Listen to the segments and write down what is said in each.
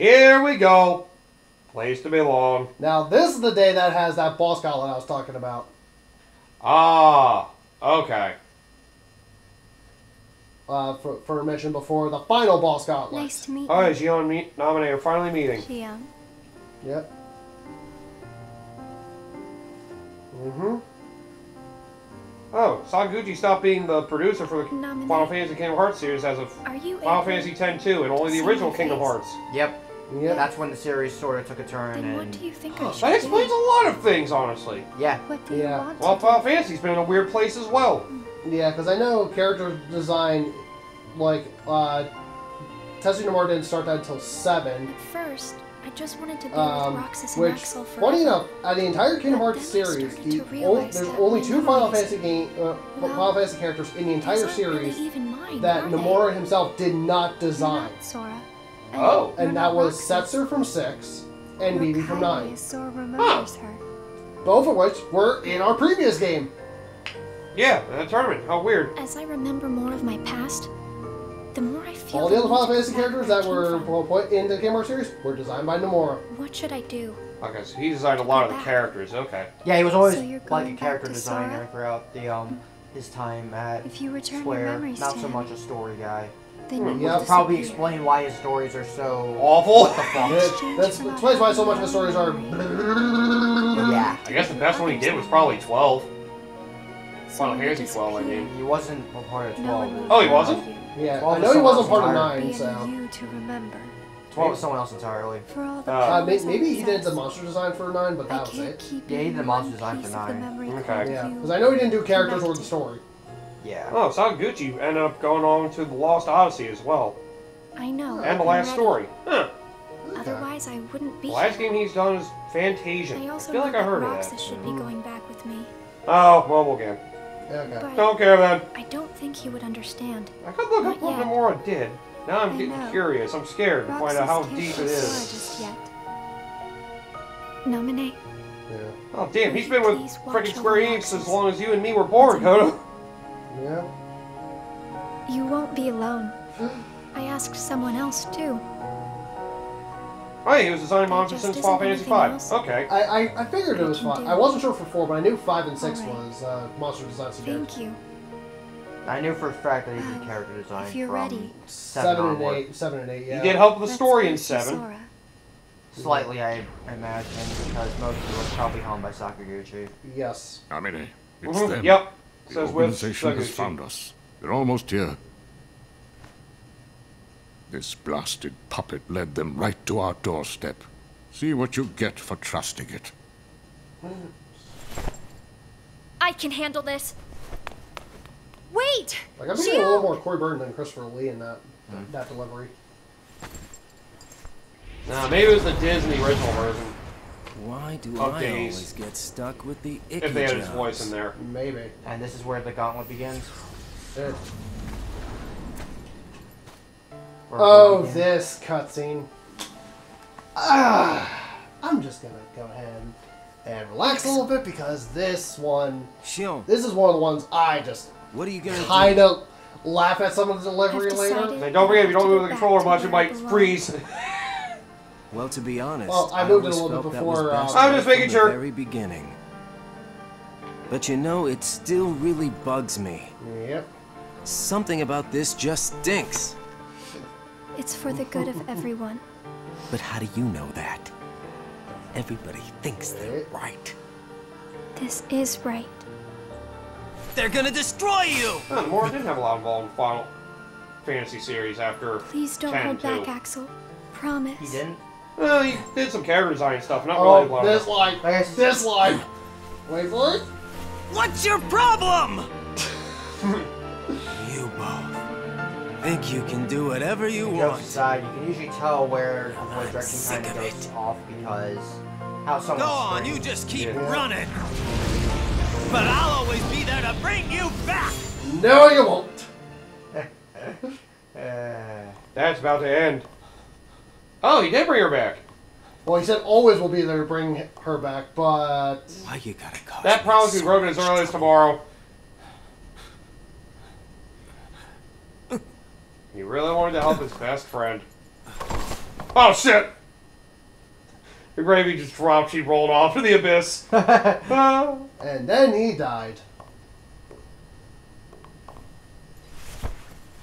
Here we go. Place to belong. Now, this is the day that has that boss gauntlet I was talking about. Ah, okay. For a mission before the final boss gauntlet. Nice to meet you. All right, Xion nominator finally meeting. Xion. Yep. Mm-hmm. Oh, Sanguchi stopped being the producer for the Nominate. Final Fantasy Kingdom Hearts series as of Are you Final able Fantasy X-2 and only the see original my Kingdom face? Hearts. Yep. Yep. That's when the series sort of took a turn. Then what And do you think I should That explains do? a lot of things, honestly. yeah. What do you Yeah. want Well, to Final do? Fantasy's been in a weird place as well. Yeah, because I know character design, like, Tetsuya Nomura didn't start that until 7. At first, I just wanted to be with Roxas and Which, Axel forever. funny enough, out of the entire Kingdom But Hearts then I series, started to realize there's that only my 2 Final memories- Fantasy Final Fantasy characters in the entire These aren't series really even mine, that are they? Nomura himself did not You're design. not Sora. Oh. You're And that not was Roxas. Setzer from 6 and Vivi from 9. Yokai, Sora remembers her. Both of which were in our previous game. Yeah, in the tournament. How weird. As I remember more of my past, the more I feel All the the other need Final to Fantasy go back characters where I that came were from. put into the Kingdom Hearts series were designed by Nomura. What should I do? Okay, so he designed a lot of the characters. Okay. Yeah, he was always So you're like going a back character to designer Sora? throughout the his time at If you return your Square. memories Not to so him, much a story guy. then you Yeah. will Probably disappear. explain why his stories are so Awful. That's explains why so much of the stories are. Yeah. I guess the best one he did was probably 12. So Final when you Fantasy 12, I disappear, mean. He wasn't a part of no 12. one will Oh, he remember wasn't? you. Yeah, Well, I know he someone wasn't part of else 9, Be so. you to remember. 12 was someone else entirely. For all the Uh, powers I Maybe he did the possess, monster design for 9, but I that was can't it. keep Yeah, he even did the monster one design for piece of the 9. memory Okay. called Yeah, you because I know he didn't do characters or the connected. story. Yeah. Oh, Sanguchi ended up going on to the Lost Odyssey as well. I know. And the I'm last ready. story. Huh. Otherwise, I wouldn't be The last here. game he's done is Fantasia. I I also feel know like I that heard Roxas of that. should be going back with me, Oh, mobile game. Okay. but Don't care then. I don't think he would understand. I could look up Not what yet. Nomura did. Now I'm I getting know. curious. I'm scared to find Roxas out how can't deep be it Sora is. just yet. Nominate. Yeah. Oh, damn, he's been with Please watch freaking over Square Enix Roxas. as long as you and me were born, Kodo. Yeah. You won't be alone. I asked someone else too. Oh, yeah, he was designing There monsters just since Final isn't Fantasy anything V. else? Okay. I figured it was I can 5. do. I wasn't sure for 4, but I knew 5 and 6 Alright. was monster design suggestions. Thank you. I knew for a fact that he did Wow. character design If you're from ready. 7 and onward. 8. 7 and 8, yeah. He did help with the Let's story go in to 7. Sora. Slightly, I imagine, because most of it was probably helmed by Sakaguchi. Yes. Amine, it's Mhm, them. Yep. The Says with organization has Sanguchi. found us. They're almost here. This blasted puppet led them right to our doorstep. See what you get for trusting it. I can handle this. Wait! Like, I'm getting a little more Corey Burton than Christopher Lee in that delivery. Nah, maybe it was the Disney original version. Why do Of I days. always get stuck with the icky If they had his jobs? voice in there. Maybe. And this is where the gauntlet begins. It, Or oh, begins. this cutscene. I'm just gonna go ahead and relax a little bit because this one, Xion, this is one of the ones I just what are you gonna kind do? of laugh at some of the delivery I've later. decided- And don't forget, if you don't To move go the back controller to much, it where I might belong. freeze. Well, to be honest, Well, I moved it a always little bit felt that was before, best I'm right just making from sure. the very beginning. But you know, it still really bugs me. Yep. Something about this just stinks. It's for the good of everyone. But how do you know that? Everybody thinks they're right. This is right. They're gonna destroy you! Oh, Nomura didn't have a lot involved in Final Fantasy series after Please don't 10 hold back, too. Axel. Promise. He didn't? Well, he did some character design stuff, not really a Oh, lot this of line. This line. Wait for it. What's your problem? You both think you can do whatever you Jokes want. aside, you can usually tell where the voice direction sick kind of of goes it. off because how someone Go on, you screams. just keep Yeah. running. But I'll always be there to bring you back. No, you won't. That's about to end. Oh, he did bring her back. Well, he said always will be there to bring her back, but Why you gotta cause That me promise he so wrote as much early as trouble? tomorrow. He really wanted to help his best friend. Oh shit! The gravy just dropped. She rolled off to the abyss. And then he died.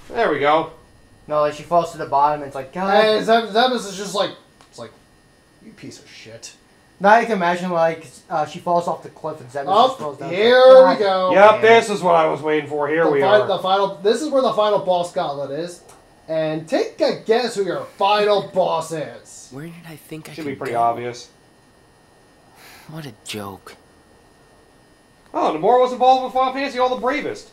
There we go. No, like she falls to the bottom and it's like, God. And Zebus is just like, it's like, you piece of shit. Now you can imagine like she falls off the cliff and Zebus just falls Oh, down. here we go. Yep, this is what I was waiting for. Here we are. This is where the final boss gauntlet is. And take a guess who your final boss is. Where did I think I Should could be pretty go? obvious. What a joke. Oh, Nomura was involved with Final Fantasy All the Bravest.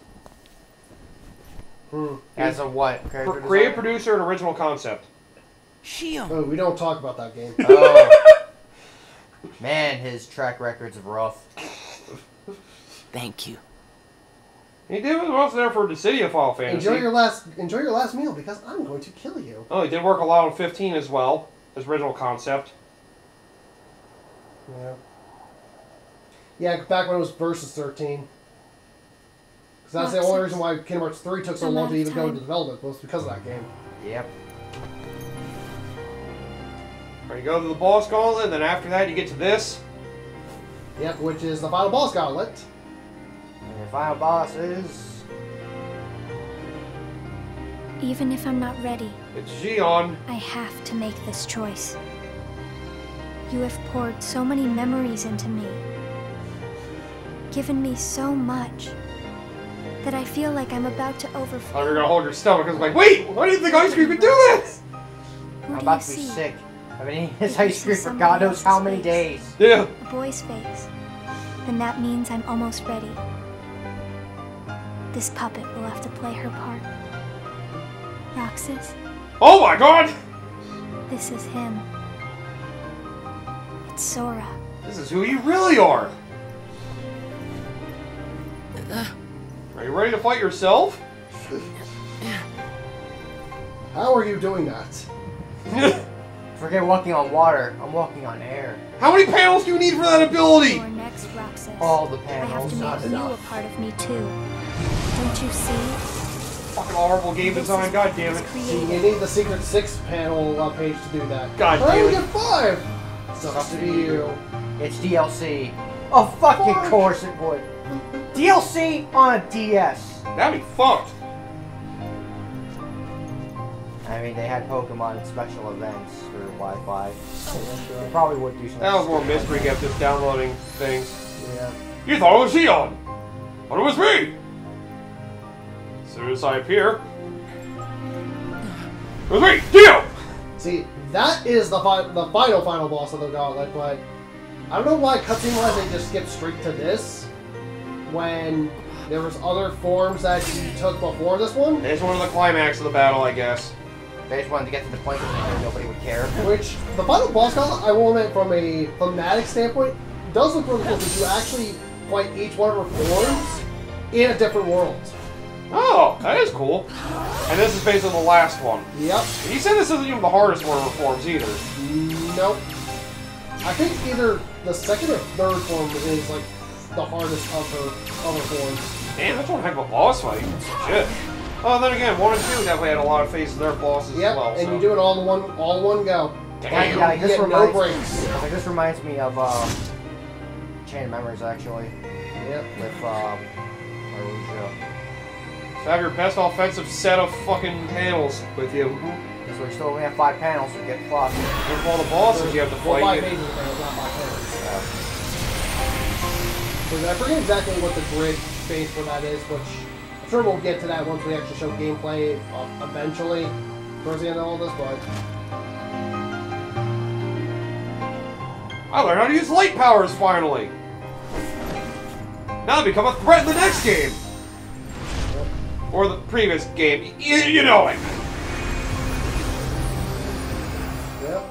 As a what? Character Creative designer? producer and original concept. Xion! Oh, we don't talk about that game. Oh. Man, his track record's rough. Thank you. He did was also there for the City of Final Fantasy. Enjoy your last meal because I'm going to kill you. Oh, he did work a lot on 15 as well. His original concept. Yeah. Yeah, back when it was Versus 13. Because that's the only reason why Kingdom Hearts 3 took so long to even go into development, was because of that game. Yep. Right, you go to the boss gauntlet, and then after that you get to this. Yep, which is the final boss gauntlet. And the final boss is... Even if I'm not ready, It's Xion. I have to make this choice. You have poured so many memories into me, given me so much, that I feel like I'm about to Oh, overflow. you're gonna hold your stomach. I was like, wait, why do you think ice cream could do this? Who I'm do about you to be see? sick. I've been eating If this you ice see cream for somebody God knows how else's many face. days. Yeah. A boy's face. Then that means I'm almost ready. This puppet will have to play her part. Roxas, Oh my god! this is him. It's Sora. This is who you really are. Are you ready to fight yourself? How are you doing that? Forget walking on water. I'm walking on air. How many panels do you need for that ability? You're next, Roxas. All the I have panels. to not make you a enough. part of me too. Don't you see? Fucking horrible game design, god damn it. See, you need the Secret 6 panel page to do that. God I damn only it. get 5! Sucks to be you. It's DLC. Oh, fucking Fuck. course it would. DLC on a DS. That'd be fucked. I mean, they had Pokemon special events for Wi-Fi. They probably would do something. That was more mystery kept just downloading things. Yeah. You thought it was Xion, but it was me. As soon as I appear, it was me, Dio. See, that is the final boss of the gauntlet, but I don't know why cutscene-wise they just skipped straight to this when there was other forms that you took before this one, It's one of the climax of the battle, I guess. They just wanted to get to the point where nobody would care. which the final boss gauntlet, I will admit, from a thematic standpoint, does look really cool because you actually fight each one of her forms in a different world. Oh, that is cool. And this is based on the last one. Yep. And you said this isn't even the hardest one of her forms either. Nope. I think either the second or third form is like the hardest of her forms. Damn, that's one heck of a boss fight. Shit. Oh, then again, 1 and 2 definitely had a lot of phases of their bosses Yep, as well. and so. you do it all in one go. Damn. Yeah, You this get no reminds, breaks. like, this reminds me of Chain of Memories, actually. Yep. With Maruja. So have your best offensive set of fucking panels with you. Because we still only have 5 panels, so we get plus. With all the bosses you have to Well, 5 fight. pages, man, not 5 panels. Because I forget exactly what the grid space for that is, which I'm sure we'll get to that once we actually show gameplay eventually towards the end of all this, but I learned how to use light powers finally. Now I become a threat in the next game. Or the previous game. You know it. yep.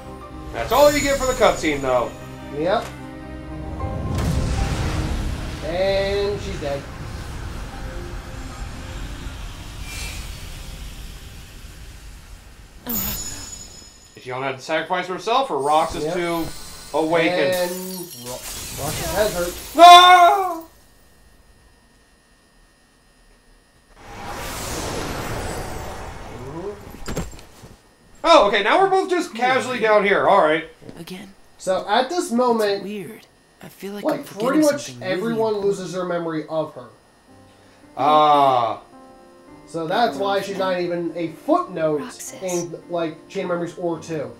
That's all you get for the cutscene, though. Yep. And she's dead. Xion had to sacrifice herself for Roxas Yep. to awaken. And Roxas has hurt. No! Oh, Oh, okay, now we're both just casually down here. Alright. Again. So at this moment, Weird. I feel like, like I'm forgetting pretty much something everyone really loses their memory of her. Ah. So that's why she's not even a footnote Roxas. in like Chain of Memories or 2.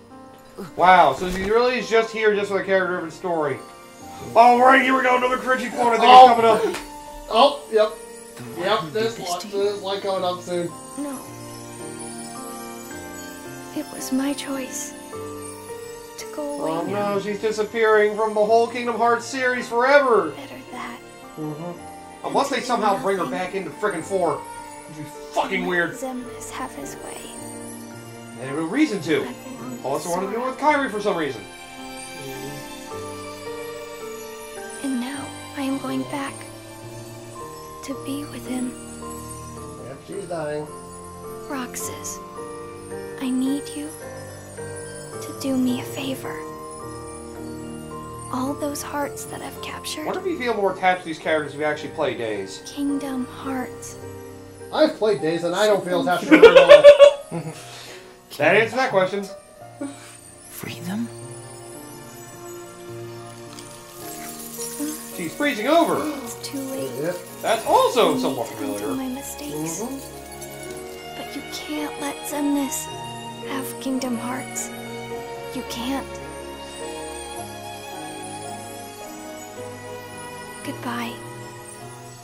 Wow, so she really is just here just for the character-driven story. Alright, here we go, another cringy point I think is coming up. Oh, yep. The one Yep, who this did this to you. is like coming up soon. No. It was my choice to go away Oh now. no, she's disappearing from the whole Kingdom Hearts series forever. Better that. Unless they somehow bring her back into frickin' 4. It'd be fucking weird. Xemnas have his way. They have no reason to. I belong to Also wanted to do it Sora. with Kyrie for some reason. And now I am going back to be with him. Yep, she's dying. Roxas, I need you to do me a favor. All those hearts that I've captured, What if you feel more attached to these characters if you actually play Days? Kingdom Hearts. I've played Days and I don't feel attached to her at all. That answers that question. Free them? She's freezing over. It's too late. Yep. That's also I need somewhat to undo familiar. my mistakes. But you can't let Xemnas have Kingdom Hearts. You can't. Goodbye,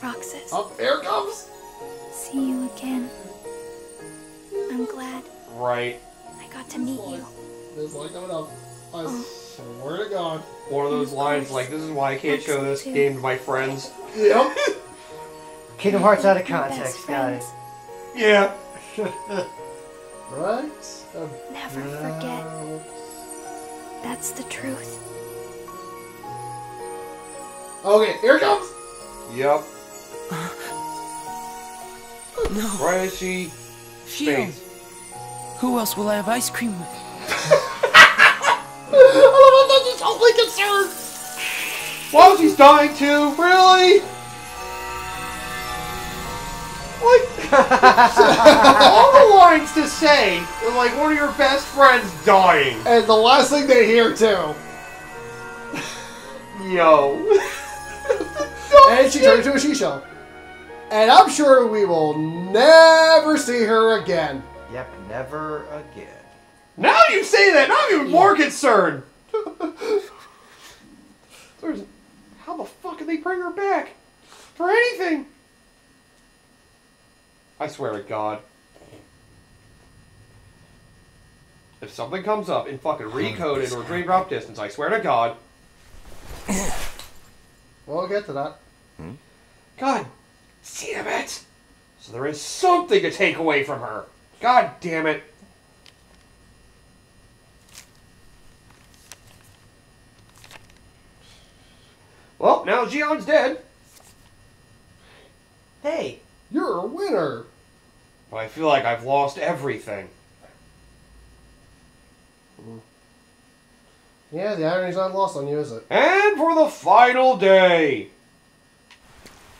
Roxas. Oh, here it comes! See you again. I'm glad Right. I got to meet you. This is like coming up. I swear to God. One of those lines like, this is why I can't show this game to my friends. Yep. Kingdom Hearts out of We're best context, guys. friends. Yeah. Right? Never forget. That's the truth. Okay, here it comes! Yep. No. Right as she Xion. fades. Who else will I have ice cream with? I love how that's totally concerned! Well, she's dying too. Really? Like, all the lines to say are like one of your best friends dying. And the last thing they hear too. Yo. And she turned into a Xion. And I'm sure we will never see her again. Yep, never again. Now you say that, now I'm even more concerned. How the fuck can they bring her back? For anything? I swear to God. If something comes up in fucking Recoded or Dream Drop Distance, I swear to God. We'll get to that. God damn it! So there is something to take away from her. God damn it. Well, now Xion's dead. Hey, You're a winner. But I feel like I've lost everything. Yeah, the irony's not lost on you, is it? And for the final day.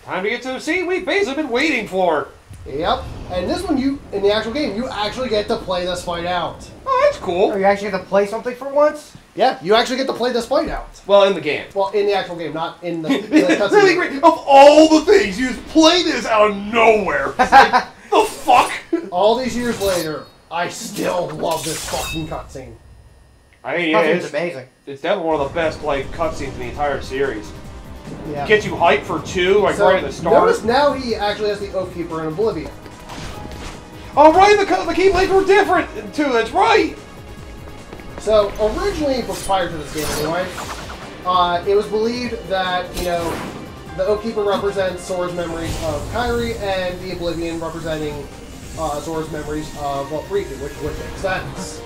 Time to get to the scene we've basically been waiting for. Yep. And this one, you in the actual game, you actually get to play this fight out. Oh, that's are cool. you actually gonna play something for once? Yeah, you actually get to play this fight out. Well, in the game. Well, in the actual game, not in the Really cutscene. great. Of all the things, you just play this out of nowhere. It's like, the fuck? All these years later, I still love this fucking cutscene. I mean, yeah, Cutscene's it's amazing. definitely one of the best like cutscenes in the entire series. Yeah. Get you hyped for 2, like So, right at the start. notice now he actually has the Oathkeeper in Oblivion. Oh, right, the Keyblades were different too. That's right. So originally, prior to this game anyway, it was believed that, you know, the Oathkeeper represents Sora's memories of Kairi, and the Oblivion representing Sora's memories of Riku, which would make sense.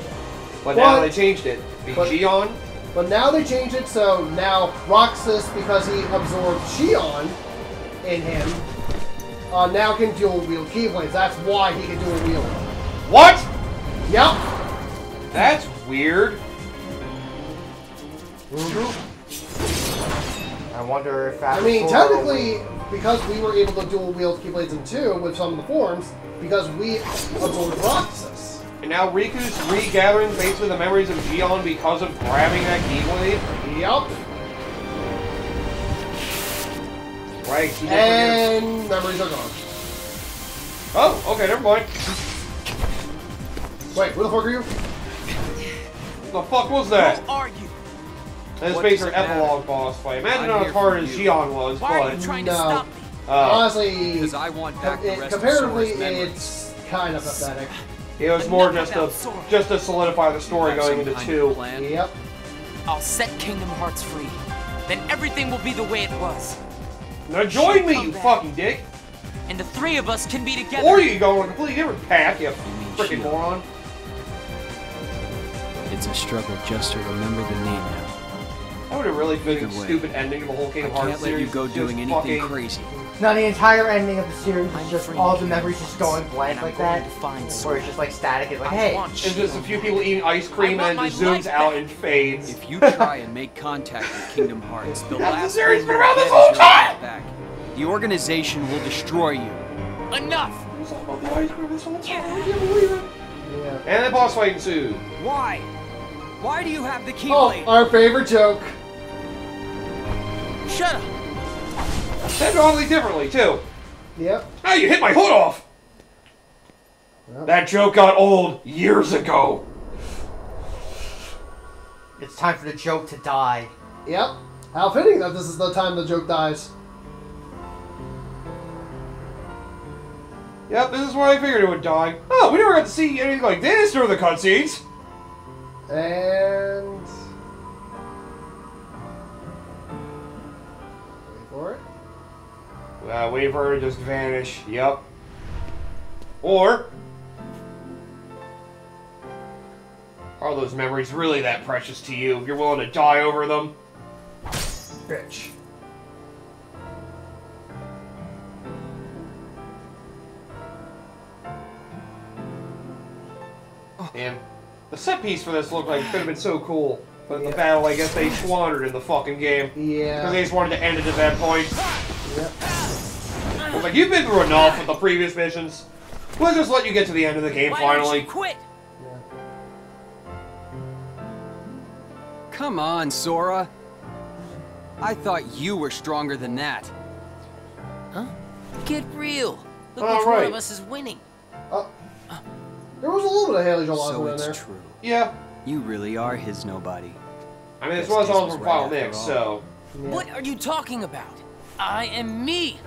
But now But- they changed it. Be but- Xion. But now they changed it, so now Roxas, because he absorbed Xion in him, now can dual wield Keyblades. That's why he can dual wield. What? Yep. That's weird. I wonder if I after mean, Sora technically, because we were able to dual wield Keyblades in 2 with some of the forms, because we absorbed Roxas. And now Riku's regathering basically the memories of Xion because of grabbing that Keyblade. Yup. Right. He And memories are gone. Oh, okay, never mind. Wait, who the fuck are you? The fuck was that? Who are you? That's What basically does it matter? epilogue boss fight. Imagine I'm not here as hard for as you. Xion was, Why are you but trying to No. stop me? Honestly, Because I want back the rest of comparatively, Sora's memories. it's kind of pathetic. it was more just to solidify the story Have going some into kind 2. of plan? Yep. I'll set Kingdom Hearts free. Then everything will be the way it was. Now join me, you fucking dick! And the three of us can be together. Or you can go on a completely different path, you freaking Xion. moron. It's a struggle just to remember the name now. That would have really been a Either way, stupid ending of the whole Kingdom I Hearts can't let series. you go Just doing anything fucking- crazy. Now the entire ending of the series is just free. all the memories just going blank And I'm like going that. to find Or Sora. it's just like static. It's like, I hey, want It's just a few people eating ice cream I want and it my zooms life out back. and fades. If you try and make contact with Kingdom Hearts, the That's the last series thing been you'll around get this is whole your time! life back. The organization will destroy you. Enough! It's all about the ice cream this whole time. I can't believe it. Yeah. And then boss fight ensued. Why? Why do you have the Oh, Keyblade? our favorite joke. Shut up! Said oddly differently, too. Yep. Ah, you hit my hood off! Yep. That joke got old years ago. it's time for the joke to die. Yep. How fitting that this is the time the joke dies. Yep, this is where I figured it would die. Oh, we never got to see anything like this during the cutscenes. And... wait for it. Wait for her to just vanish. Yep. Or... are those memories really that precious to you if you're willing to die over them? Bitch. And the set piece for this looked like it could have been so cool. But in the battle, I guess they squandered in the fucking game. Because Yeah. they just wanted to end it at that point. Yep. I was like, you've been through enough with the previous missions. We'll just let you get to the end of the game Why don't finally. you quit? Come on, Sora. I thought you were stronger than that. Huh? Get real. Look All which one right. of us is winning. There was a little bit of Haley Joel So Osment in it's there. true. Yeah. You really are his nobody. I mean, this Guess was this all was from right Final after Mix, all. so... Yeah. What are you talking about? I am me.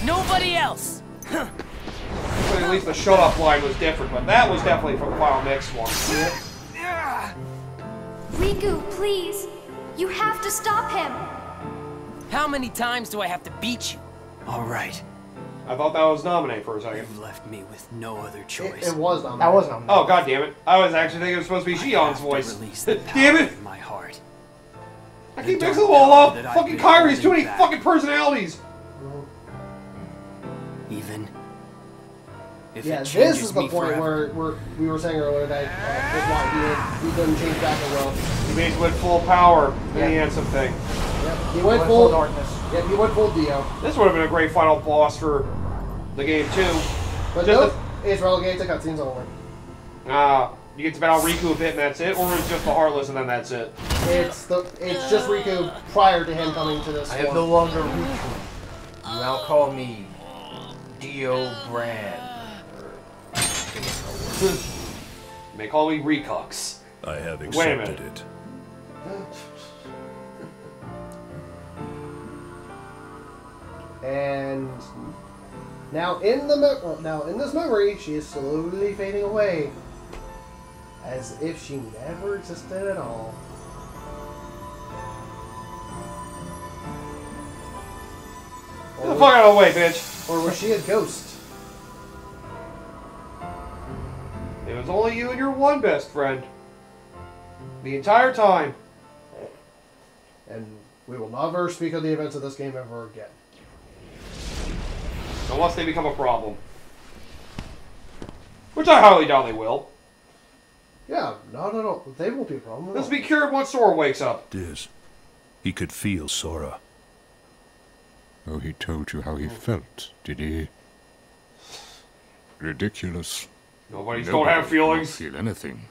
Nobody else. But at least the shut up line was different, but that was definitely from the Final Mix one. Riku, please. You have to stop him. How many times do I have to beat you? All right. I thought that was nominated for a second. You've left me with no other choice. It was not. That wasn't. Oh, god damn it. I was actually thinking it was supposed to be I Xion's have to voice. release the Damn power it! in my heart. I keep the mixing them dark all up! that I've Fucking been Kyrie's too holding many back. fucking personalities! Even if Yeah, it this changes is the me point forever. where we were saying earlier that that's why he didn't change back the world. He basically went full power in the Yeah. Ansem thing. Yep. He went Full full. darkness. Yep. He went full Dio. This would have been a great final boss for the game, too. But Just nope, it's relegated to cutscenes only. You get to battle Riku a bit and that's it, or it's just the Heartless and then that's it. It's just Riku prior to him coming to this I am form. no longer Riku. You now call me Dio Brand. You may call me Recox. I have Wait a accepted minute. it. And now in this memory, she is slowly fading away, as if she never existed at all. Get the fuck out of the way, bitch. Or was she a ghost? It was only you and your one best friend. The entire time. And we will never speak of the events of this game ever again. Unless they become a problem. Which I highly doubt they will. Yeah, no. They won't be a problem. at This all. will be cured once Sora wakes up. Diz, he could feel Sora. Oh, he told you how he felt, did he? Ridiculous. Nobodies Nobody don't have will feelings. feel anything.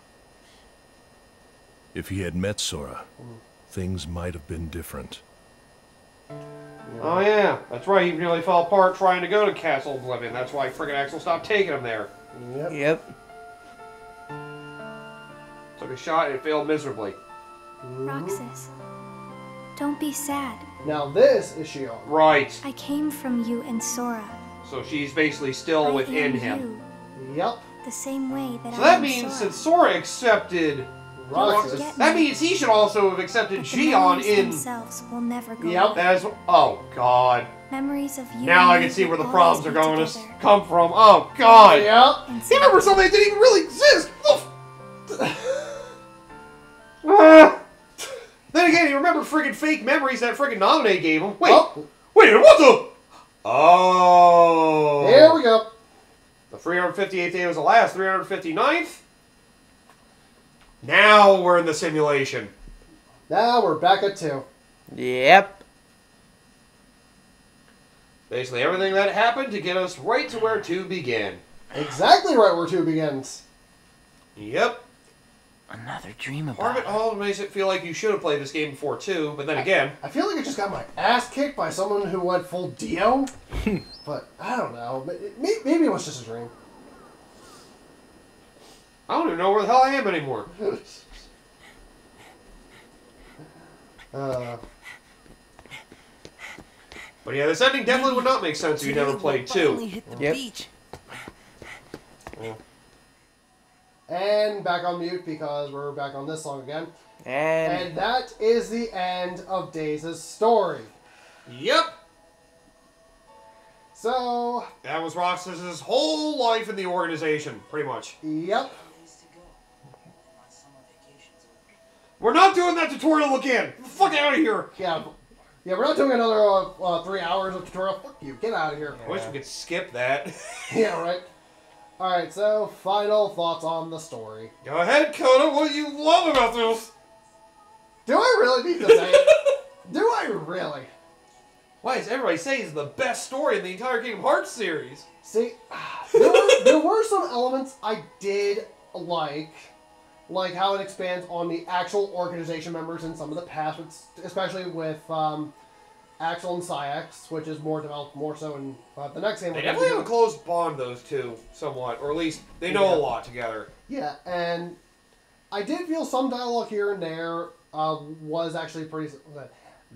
If he had met Sora, things might have been different. Oh yeah, that's right. He nearly fell apart trying to go to Castle Oblivion. That's why friggin' Axel stopped taking him there. Yep. Took a shot and it failed miserably. Roxas, don't be sad. Now this is Xion. Right. I came from you and Sora. So she's basically still I within am him. you, Yep. the same way that So I that am means Sora. that Sora accepted Roxas. Get that me. means he should also have accepted But the Xion memories in. themselves will never go Yep. away. That is. Oh God. Memories of you. Now and I me can see where the will problems always are be going to together. come from. Oh God. Yep. And He remembers something that didn't even really exist. Then again, he remembered friggin' fake memories that friggin' Nominate gave him. Wait, Oh. wait a minute, what the? Oh. Here we go. The 358th day was the last 359th. Now we're in the simulation. Now we're back at 2. Yep. Basically everything that happened to get us right to where 2 began. Exactly right where 2 begins. Yep. Another dream Part about of it all makes it feel like you should have played this game before 2, but then again... I feel like I just got my ass kicked by someone who went full Dio. But I don't know. Maybe it was just a dream. I don't even know where the hell I am anymore. But yeah, this ending definitely would not make sense if you never played 2. hit the Yep. beach. And back on mute because we're back on this song again. And And that is the end of Days' story. Yep. So, That was Roxas' whole life in the organization, pretty much. yep. We're not doing that tutorial again. Get the fuck out of here. Yeah. Yeah, we're not doing another 3 hours of tutorial. Fuck you. Get out of here. I wish we could skip that. Yeah, right. Alright, so final thoughts on the story. Go ahead, Coda. What do you love about this? Do I really need to say it? Do I really? Why does everybody say it's the best story in the entire Kingdom Hearts series? See, there were some elements I did like how it expands on the actual organization members in some of the past, especially with Axel and Syx, which is more developed more so in the next game. They definitely have a close bond, those two, somewhat, or at least they know a lot together. Yeah, and I did feel some dialogue here and there was actually pretty.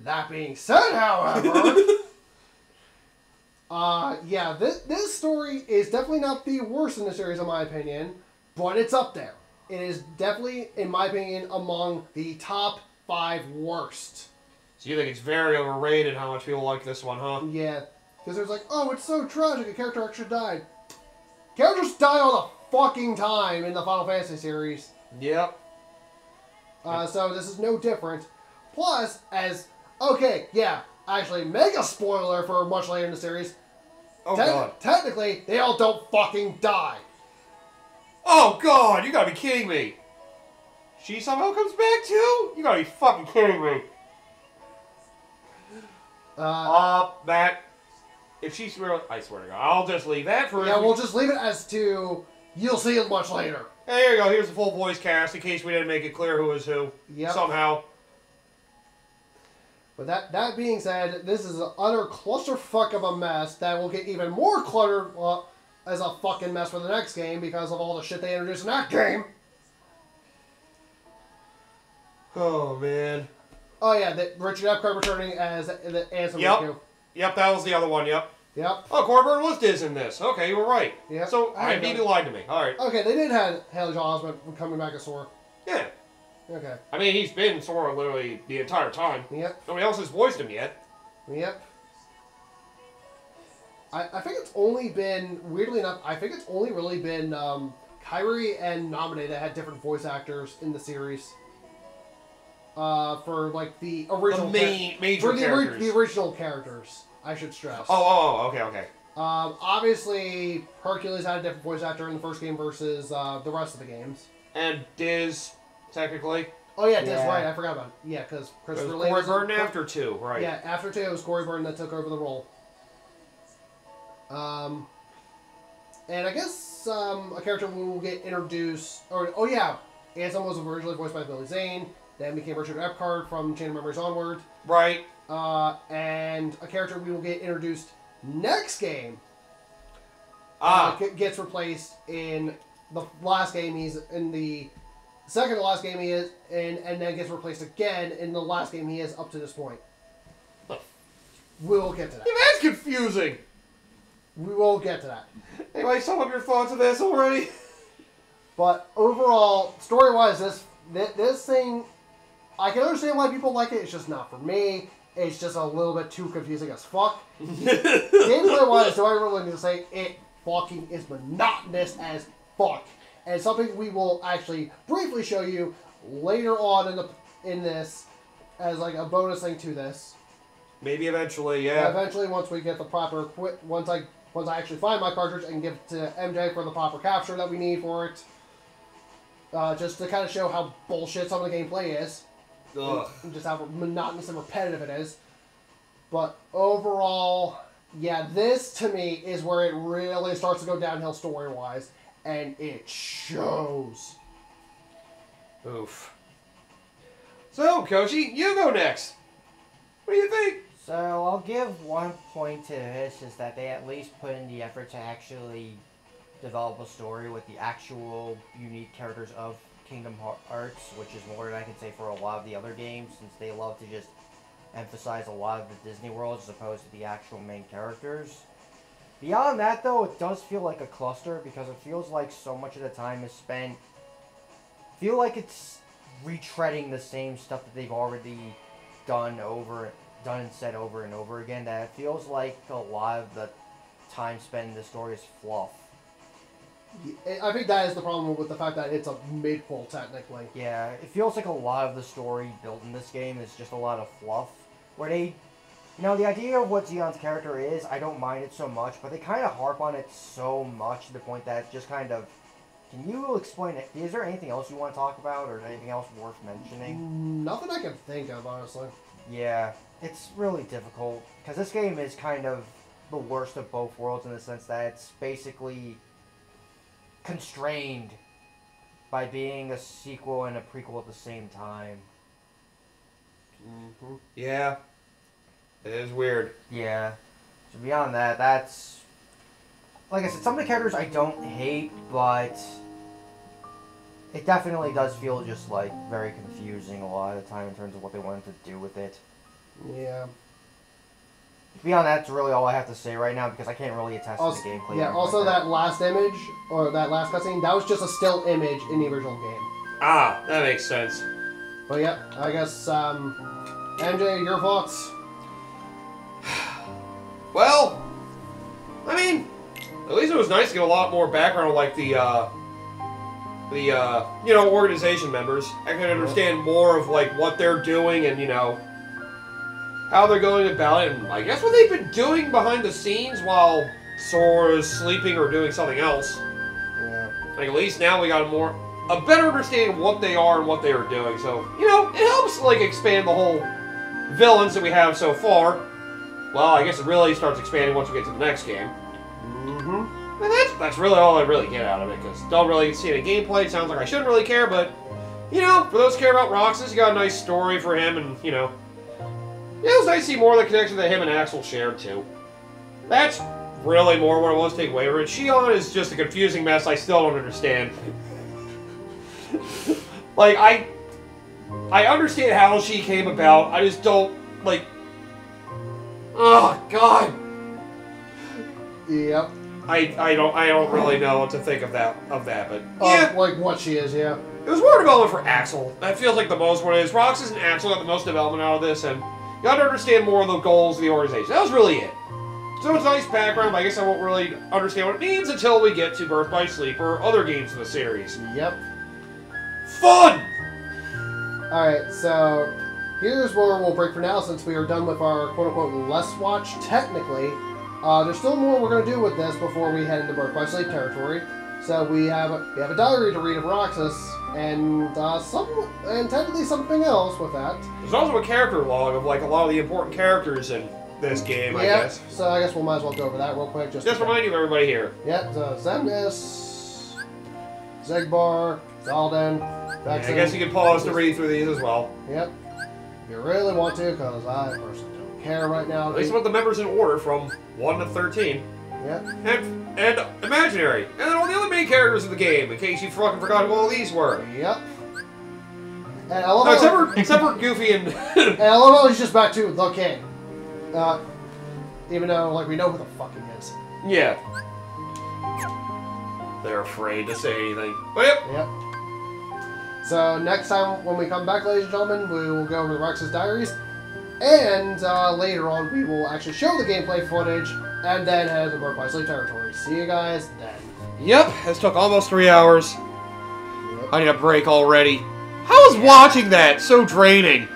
That being said, however, yeah, this story is definitely not the worst in the series, in my opinion, but it's up there. It is definitely, in my opinion, among the top 5 worst. So you think it's very overrated how much people like this one, huh? Yeah, because there's like, oh, it's so tragic, a character actually died. Characters die all the fucking time in the Final Fantasy series. Yep. So this is no different. Plus, okay, yeah, actually, mega spoiler for much later in the series. Oh, God. Technically, they all don't fucking die. Oh, God, you gotta be kidding me. She somehow comes back, too? You gotta be fucking kidding me. That... If she's real... I swear to God, I'll just leave that for... Yeah, we'll just leave it as to... You'll see it much later. Hey, here you go. Here's the full voice cast in case we didn't make it clear who is who. Yep. Somehow. But that being said, this is an utter clusterfuck of a mess that will get even more cluttered as a fucking mess for the next game because of all the shit they introduced in that game. Oh, man. Oh yeah, Richard Epcar returning as the Ansem Riku. Yep, that was the other one, yep. Yep. Oh, Corbin was Diz in this. Okay, you were right. Yep. So, IMDb lied to me. Alright. Okay, they did have Haley Joel Osment coming back as Sora. Yeah. Okay. I mean, he's been Sora literally the entire time. Yep. Nobody else has voiced him yet. Yep. I think it's only been, weirdly enough, I think it's only really been Kyrie and Naminé that had different voice actors in the series. For like the original major characters. The original characters, I should stress. Okay. Obviously, Hercules had a different voice actor in the first game versus the rest of the games. And Diz, technically. Oh yeah, Diz, right, I forgot about it. Yeah, because Christopher Lee Corey was Burton after 2, right. Yeah, after 2, it was Corey Burton that took over the role. And I guess that's a character we will get introduced. Or oh yeah, Ansem was originally voiced by Billy Zane, then became Richard Epcard from Chain of Memories onward. Right. And a character we will get introduced next game. Gets replaced in the last game. He's in the second to last game he is in, and then gets replaced again in the last game he is up to this point. We will get to that. Yeah, that's confusing. We will get to that. Anyway, sum up your thoughts of this already. But overall, story-wise, this thing, I can understand why people like it. It's just not for me. It's just a little bit too confusing as fuck. Gameplay-wise, do I really need to say it fucking is monotonous as fuck. And something we will actually briefly show you later on in this as like a bonus thing to this. Maybe eventually, yeah. Eventually, once we get the proper once I actually find my cartridge and give it to MJ for the proper capture that we need for it. Just to kind of show how bullshit some of the gameplay is. Ugh. And just how monotonous and repetitive it is. But overall, yeah, this to me is where it really starts to go downhill story-wise. And it shows. Oof. So, Koshi, you go next. What do you think? So, I'll give one point to this, is that they at least put in the effort to actually develop a story with the actual unique characters of Kingdom Hearts, which is more than I can say for a lot of the other games, since they love to just emphasize a lot of the Disney world as opposed to the actual main characters. Beyond that, though, it does feel like a cluster, because it feels like so much of the time is spent... feel like it's retreading the same stuff that they've already done and said over and over again, that it feels like a lot of the time spent in the story is fluff. I think that is the problem with the fact that it's a midquel, technically. Yeah, it feels like a lot of the story built in this game is just a lot of fluff. Where they... You know, the idea of what Xion's character is, I don't mind it so much, but they kind of harp on it so much to the point that it's just kind of... Can you explain it? Is there anything else you want to talk about, or anything else worth mentioning? Nothing I can think of, honestly. Yeah, it's really difficult, because this game is kind of the worst of both worlds in the sense that it's basically constrained by being a sequel and a prequel at the same time. Mm-hmm. Yeah. It is weird. Yeah. So beyond that, that's... Like I said, some of the characters I don't hate, but... It definitely does feel just, like, very confusing a lot of the time in terms of what they wanted to do with it. Yeah. Beyond that, that's really all I have to say right now, because I can't really attest to the gameplay. Yeah, also like that last image, or that last cutscene, that was just a still image in the original game. Ah, that makes sense. But yeah, I guess, MJ, your thoughts? Well, I mean, at least it was nice to get a lot more background on, like, the you know, organization members. I can understand more of, like, what they're doing and, you know, how they're going about it, and I guess what they've been doing behind the scenes while Sora's sleeping or doing something else. Yeah. Like, at least now we got a better understanding of what they are and what they are doing. So, you know, it helps, like, expand the whole villains that we have so far. Well, I guess it really starts expanding once we get to the next game. Mm-hmm. And that's really all I really get out of it, because don't really see any gameplay. It sounds like I shouldn't really care, but, you know, for those who care about Roxas, you got a nice story for him, and, you know, yeah, it was nice to see more of the connection that him and Axel shared, too. That's really more what I was taking away from it. Xion is just a confusing mess I still don't understand. Like, I understand how she came about, I just don't, like... Oh, God! Yep. I don't really know what to think of that, but yeah. Like what she is, yeah. It was more development for Axel. That feels like the most what it is. Roxas and Axel got the most development out of this, and you got to understand more of the goals of the organization. That was really it. So it's a nice background, but I guess I won't really understand what it means until we get to Birth by Sleep or other games in the series. Yep. Fun! Alright, so here's where we'll break for now since we are done with our quote-unquote Let's Watch, technically. There's still more we're going to do with this before we head into Birth by Sleep territory. So we have a diary to read of Roxas, and technically something else with that. There's also a character log of like a lot of the important characters in this game, I guess. So I guess we might as well go over that real quick. Just remind you of everybody here. Yep, so Zemnis, Zegbar, Zaldan, Yeah, I guess you can pause to read through these as well. Yep. If you really want to, because I personally don't care right now. At least put the members in order from 1 to 13. Yep. And imaginary. And then all the other main characters of the game, in case you fucking forgot who all these were. Yep. And I love no, except for Goofy and... and I love how he's just back to the king. Even though, like, we know who the fuck he is. Yeah. They're afraid to say anything. But yep. Yep. So next time when we come back, ladies and gentlemen, we will go over the Roxas Diaries. And later on, we will actually show the gameplay footage and then head to Birth by Sleep territory. See you guys then. Yep, this took almost 3 hours. Yep. I need a break already. How is watching that so draining?